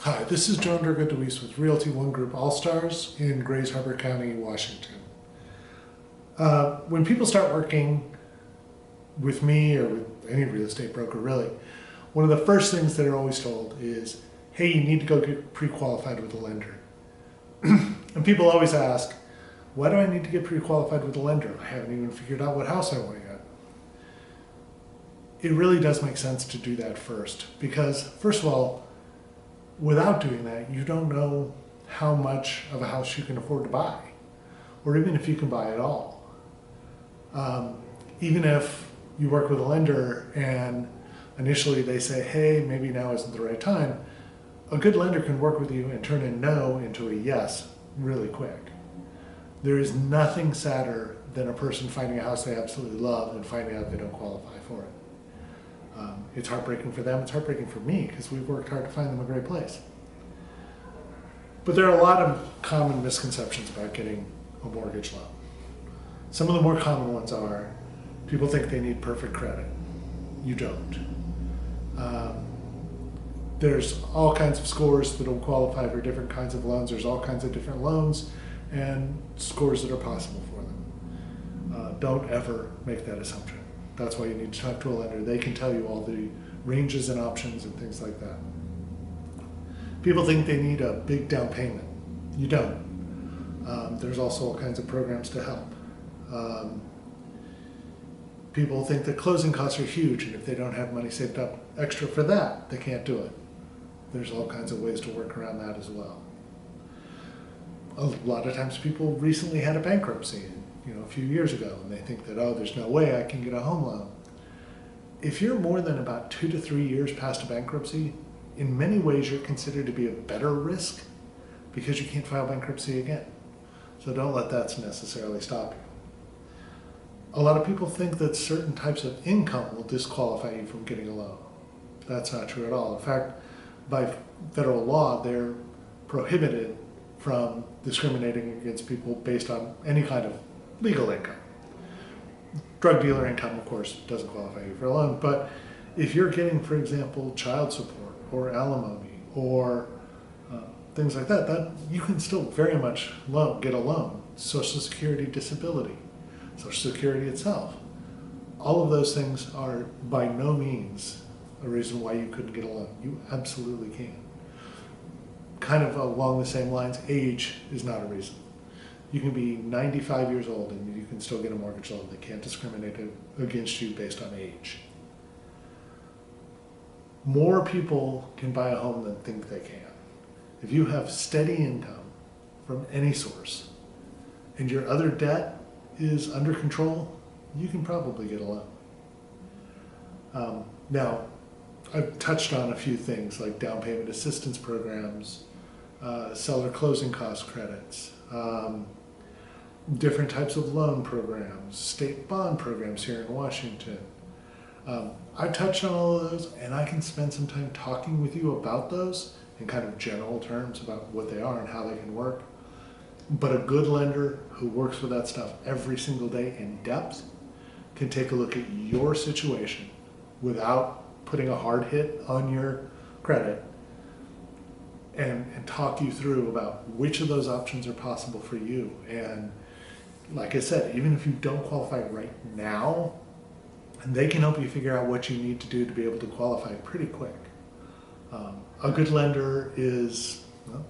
Hi, this is Dirgo Deweese with Realty One Group All-Stars in Grays Harbor County, Washington. When people start working with me or with any real estate broker really, one of the first things that are always told is, hey, you need to go get pre-qualified with a lender. And people always ask, why do I need to get pre-qualified with a lender? I haven't even figured out what house I want yet. It really does make sense to do that first because, first of all, without doing that, you don't know how much of a house you can afford to buy, or even if you can buy at all. Even if you work with a lender and initially they say, hey, maybe now isn't the right time, a good lender can work with you and turn a no into a yes really quick. There is nothing sadder than a person finding a house they absolutely love and finding out they don't qualify for it. It's heartbreaking for them, it's heartbreaking for me because we've worked hard to find them a great place. But there are a lot of common misconceptions about getting a mortgage loan. Some of the more common ones are, people think they need perfect credit. You don't. There's all kinds of scores that will qualify for different kinds of loans. There's all kinds of different loans and scores that are possible for them. Don't ever make that assumption. That's why you need to talk to a lender. They can tell you all the ranges and options and things like that. People think they need a big down payment. You don't. There's also all kinds of programs to help. People think that closing costs are huge, and if they don't have money saved up extra for that, they can't do it. There's all kinds of ways to work around that as well. A lot of times people recently had a bankruptcy, a few years ago, and they think that, oh, there's no way I can get a home loan. If you're more than about 2 to 3 years past a bankruptcy, in many ways you're considered to be a better risk because you can't file bankruptcy again. So don't let that necessarily stop you. A lot of people think that certain types of income will disqualify you from getting a loan. That's not true at all. In fact, by federal law, they're prohibited from discriminating against people based on any kind of legal income. Drug dealer income, of course, doesn't qualify you for a loan, but if you're getting, for example, child support or alimony or things like that, you can still very much get a loan. Social Security, disability, Social Security itself. All of those things are by no means a reason why you couldn't get a loan. You absolutely can. Kind of along the same lines, age is not a reason. You can be 95 years old and you can still get a mortgage loan. They can't discriminate against you based on age. More people can buy a home than think they can. If you have steady income from any source and your other debt is under control, you can probably get a loan. Now, I've touched on a few things like down payment assistance programs, seller closing cost credits, different types of loan programs, state bond programs here in Washington. I've touched on all of those, and I can spend some time talking with you about those in kind of general terms about what they are and how they can work. But a good lender who works with that stuff every single day in depth can take a look at your situation without putting a hard hit on your credit and talk you through about which of those options are possible for you. And like I said, even if you don't qualify right now, they can help you figure out what you need to do to be able to qualify pretty quick. A good lender is, well,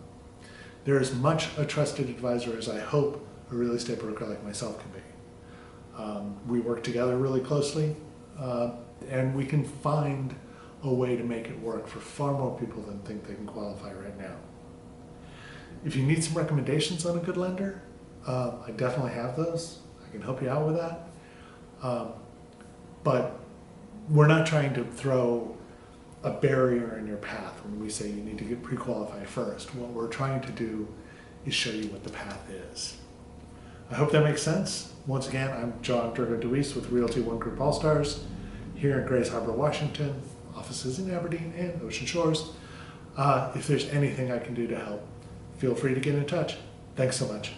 they're as much a trusted advisor as I hope a real estate broker like myself can be. We work together really closely, and we can find a way to make it work for far more people than think they can qualify right now. If you need some recommendations on a good lender, I definitely have those. I can help you out with that. But we're not trying to throw a barrier in your path when we say you need to get pre-qualified first. What we're trying to do is show you what the path is. I hope that makes sense. Once again, I'm John Dirgo Deweese with Realty One Group All-Stars here in Grays Harbor, Washington, offices in Aberdeen and Ocean Shores. If there's anything I can do to help, feel free to get in touch. Thanks so much.